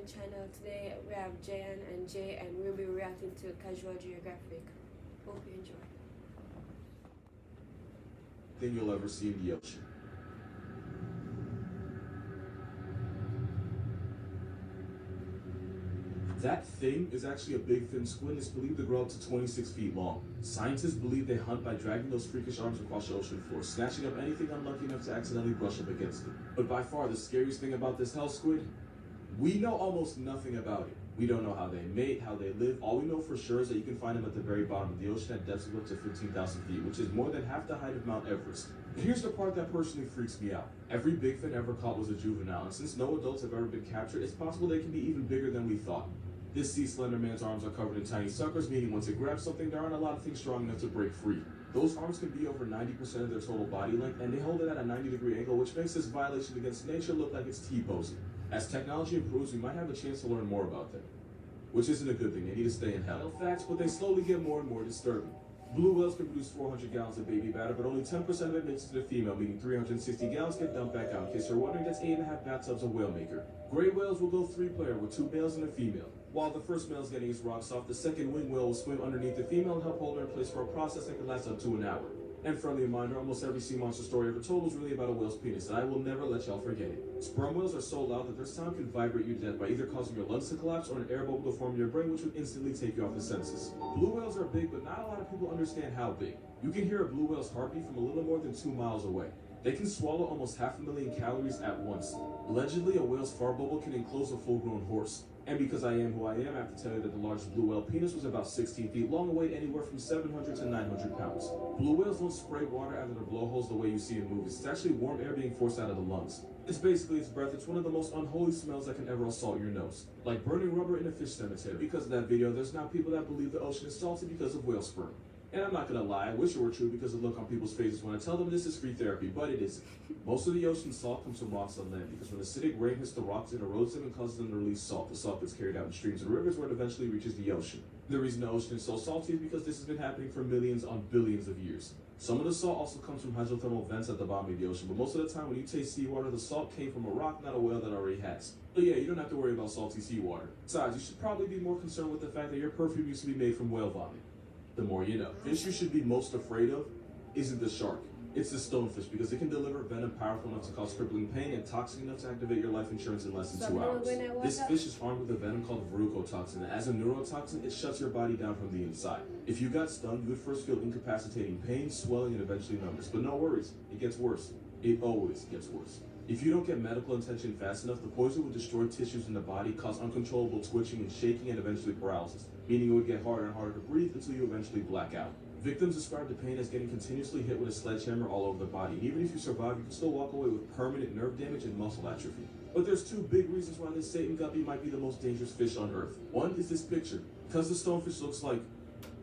reaction channel. Today we have Jayan and Jay, and we'll be reacting to Casual Geographic. Hope you enjoy. Thing you'll ever see in the ocean. That thing is actually a big fin squid. It's believed to grow up to 26 feet long. Scientists believe they hunt by dragging those freakish arms across the ocean floor, snatching up anything unlucky enough to accidentally brush up against it. But by far the scariest thing about this hell squid, we know almost nothing about it. We don't know how they mate, how they live. All we know for sure is that you can find them at the very bottom of the ocean at depths of up to 15,000 feet, which is more than half the height of Mount Everest. Here's the part that personally freaks me out. Every big fin ever caught was a juvenile, and since no adults have ever been captured, it's possible they can be even bigger than we thought. This sea slender man's arms are covered in tiny suckers, meaning once it grabs something, there aren't a lot of things strong enough to break free. Those arms can be over 90% of their total body length, and they hold it at a 90-degree angle, which makes this violation against nature look like it's T-posing. As technology improves, we might have a chance to learn more about them. Which isn't a good thing, they need to stay in hell. Facts, but they slowly get more and more disturbing. Blue whales can produce 400 gallons of baby batter, but only 10% of it makes it to the female, meaning 360 gallons get dumped back out. In case you're wondering, that's 8.5 bathtubs of whale maker. Gray whales will go 3-player with 2 males and a female. While the first male is getting his rocks off, the second wing whale will swim underneath the female and help hold her in place for a process that can last up to an hour. And friendly reminder, almost every sea monster story ever told was really about a whale's penis, and I will never let y'all forget it. Sperm whales are so loud that their sound can vibrate you to death by either causing your lungs to collapse or an air bubble to form in your brain, which would instantly take you off the senses. Blue whales are big, but not a lot of people understand how big. You can hear a blue whale's heartbeat from a little more than 2 miles away. They can swallow almost 500,000 calories at once. Allegedly, a whale's fart bubble can enclose a full-grown horse. And because I am who I am, I have to tell you that the largest blue whale penis was about 16 feet long and weighed anywhere from 700 to 900 pounds. Blue whales don't spray water out of their blowholes the way you see in movies. It's actually warm air being forced out of the lungs. It's basically its breath. It's one of the most unholy smells that can ever assault your nose. Like burning rubber in a fish cemetery. Because of that video, there's now people that believe the ocean is salty because of whale sperm. And I'm not gonna lie, I wish it were true because of the look on people's faces when I tell them this is free therapy, but it isn't. Most of the ocean's salt comes from rocks on land because when acidic rain hits the rocks, it erodes them and causes them to release salt. The salt gets carried out in streams and rivers where it eventually reaches the ocean. The reason the ocean is so salty is because this has been happening for millions on billions of years. Some of the salt also comes from hydrothermal vents at the bottom of the ocean, but most of the time when you taste seawater, the salt came from a rock, not a whale that already has. But yeah, you don't have to worry about salty seawater. Besides, you should probably be more concerned with the fact that your perfume used to be made from whale vomit. The more you know. Fish you should be most afraid of isn't the shark. It's the stonefish because it can deliver venom powerful enough to cause crippling pain and toxic enough to activate your life insurance in less than 2 hours. This fish is armed with a venom called verrucotoxin, and as a neurotoxin, it shuts your body down from the inside. If you got stung, you would first feel incapacitating pain, swelling, and eventually numbness. But no worries, it gets worse. It always gets worse. If you don't get medical attention fast enough, the poison would destroy tissues in the body, cause uncontrollable twitching and shaking, and eventually paralysis, meaning it would get harder and harder to breathe until you eventually black out. Victims describe the pain as getting continuously hit with a sledgehammer all over the body. And even if you survive, you can still walk away with permanent nerve damage and muscle atrophy. But there's 2 big reasons why this Satan guppy might be the most dangerous fish on Earth. One is this picture. Because the stonefish looks like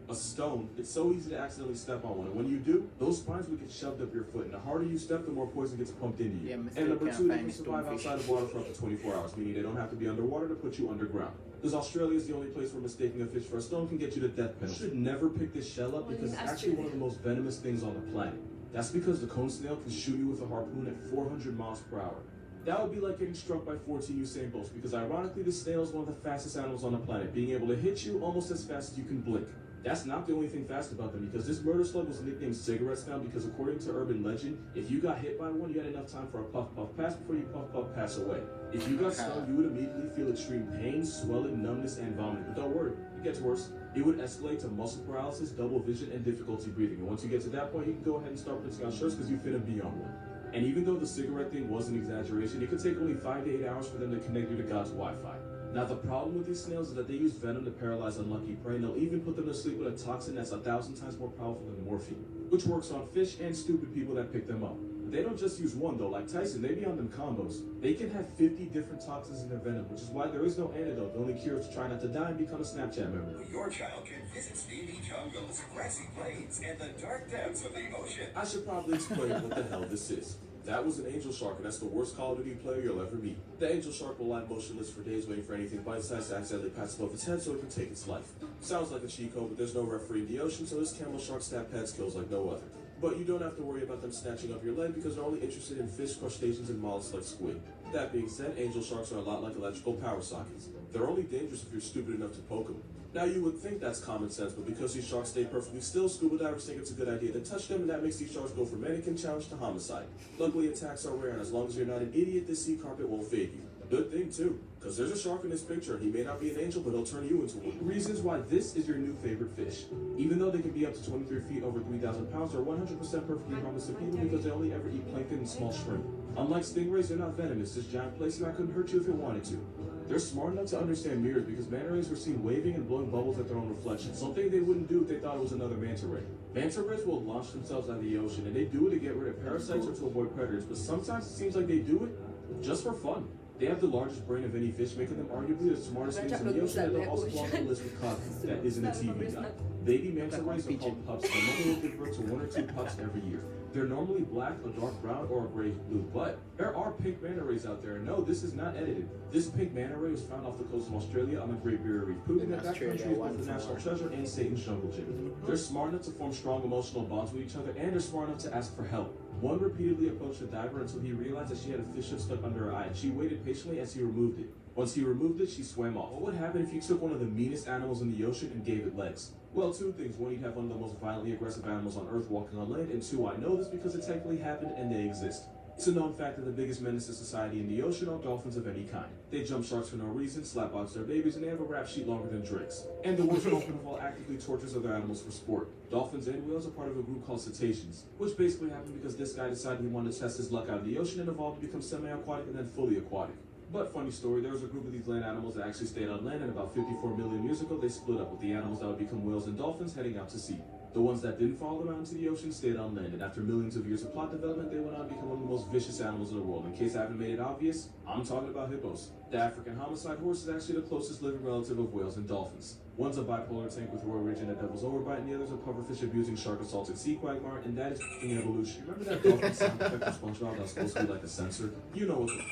a stone, it's so easy to accidentally step on one, and when you do, those spines will get shoved up your foot, and the harder you step, the more poison gets pumped into you. And number 2, they can survive outside of water for up to 24 hours, meaning they don't have to be underwater to put you underground. Because Australia is the only place where mistaking a fish for a stone can get you to death penalty. You should never pick this shell up because it's actually one of the most venomous things on the planet. That's because the cone snail can shoot you with a harpoon at 400 miles per hour. That would be like getting struck by 14 Usain Bolts, because ironically the snail is one of the fastest animals on the planet, being able to hit you almost as fast as you can blink. That's not the only thing fast about them, because this murder slug was nicknamed Cigarette Snail because according to urban legend, if you got hit by one, you had enough time for a puff puff pass before you puff puff pass away. If you got stung, you would immediately feel extreme pain, swelling, numbness, and vomiting. But don't worry, it gets worse. It would escalate to muscle paralysis, double vision, and difficulty breathing. And once you get to that point, you can go ahead and start putting on shirts because you finna be on one. And even though the cigarette thing was an exaggeration, it could take only 5 to 8 hours for them to connect you to God's Wi-Fi. Now the problem with these snails is that they use venom to paralyze unlucky prey, and they'll even put them to sleep with a toxin that's 1,000 times more powerful than morphine, which works on fish and stupid people that pick them up. But they don't just use one though, like Tyson, they be on them combos. They can have 50 different toxins in their venom, which is why there is no antidote. The only cure is to try not to die and become a Snapchat member. Your child can visit steamy jungles, grassy plains, and the dark depths of the ocean. I should probably explain what the hell this is. That was an angel shark, and that's the worst Call of Duty player you'll ever meet. The angel shark will lie motionless for days waiting for anything bite-sized to accidentally pass above its head so it can take its life. Sounds like a cheat code, but there's no referee in the ocean, so this camel shark stat pads kills like no other. But you don't have to worry about them snatching up your leg because they're only interested in fish, crustaceans, and mollusks like squid. That being said, angel sharks are a lot like electrical power sockets. They're only dangerous if you're stupid enough to poke them. Now you would think that's common sense, but because these sharks stay perfectly still, scuba divers think it's a good idea to touch them, and that makes these sharks go from mannequin challenge to homicide. Luckily, attacks are rare, and as long as you're not an idiot, this sea carpet won't fade you. Good thing too, because there's a shark in this picture, and he may not be an angel, but he'll turn you into one. Reasons why this is your new favorite fish. Even though they can be up to 23 feet over 3,000 pounds, they're 100% perfectly harmless to people because they only ever eat plankton and small shrimp. Unlike stingrays, they're not venomous. This giant placement couldn't hurt you if it wanted to. They're smart enough to understand mirrors because manta rays were seen waving and blowing bubbles at their own reflection, something they wouldn't do if they thought it was another manta ray. Manta rays will launch themselves out of the ocean, and they do it to get rid of parasites or to avoid predators, but sometimes it seems like they do it just for fun. They have the largest brain of any fish, making them arguably the smartest things in the ocean, and they'll also belong on the list with Cactus that isn't a TV guy. Baby manta rays are called pups, and normally will give birth to 1 or 2 pups every year. They're normally black, a dark brown, or a grayish blue, but there are pink manta rays out there, and no, this is not edited. This pink manta ray was found off the coast of Australia on the Great Barrier Reef, proving that that country is both the national treasure and Satan's jungle gym. They're smart enough to form strong emotional bonds with each other, and they're smart enough to ask for help. One repeatedly approached the diver until he realized that she had a fish hook stuck under her eye, and she waited patiently as he removed it. Once he removed it, she swam off. What would happen if you took one of the meanest animals in the ocean and gave it legs? Well, 2 things. 1, you'd have one of the most violently aggressive animals on Earth walking on land, and 2, I know this because it technically happened and they exist. It's a known fact that the biggest menace to society in the ocean are dolphins of any kind. They jump sharks for no reason, slapbox their babies, and they have a rap sheet longer than Drake's. And the worst dolphin of all actively tortures other animals for sport. Dolphins and whales are part of a group called cetaceans, which basically happened because this guy decided he wanted to test his luck out in the ocean and evolved to become semi-aquatic and then fully aquatic. But funny story, there was a group of these land animals that actually stayed on land, and about 54 million years ago, they split up with the animals that would become whales and dolphins heading out to sea. The ones that didn't follow them out into the ocean stayed on land, and after millions of years of plot development, they went on to become one of the most vicious animals in the world. In case I haven't made it obvious, I'm talking about hippos. The African homicide horse is actually the closest living relative of whales and dolphins. One's a bipolar tank with royal ridge and a devil's overbite, and the other's a pufferfish abusing shark assaulted sea quagmire, and that is f***ing evolution. Remember that dolphin sound effect of SpongeBob that was supposed to be like a sensor? You know what the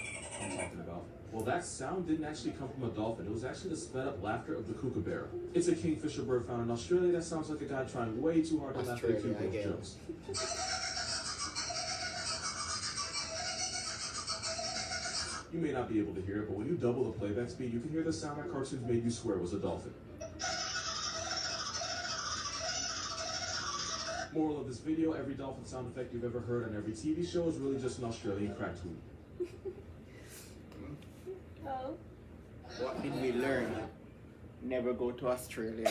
I'm talking about. Well, that sound didn't actually come from a dolphin. It was actually the sped-up laughter of the kookaburra. It's a kingfisher bird found in Australia that sounds like a guy trying way too hard to laugh at a cute girl's jokes. You may not be able to hear it, but when you double the playback speed, you can hear the sound that cartoons made you swear was a dolphin. Moral of this video, every dolphin sound effect you've ever heard on every TV show is really just an Australian crack tweet. Oh. What did we learn? Never go to Australia.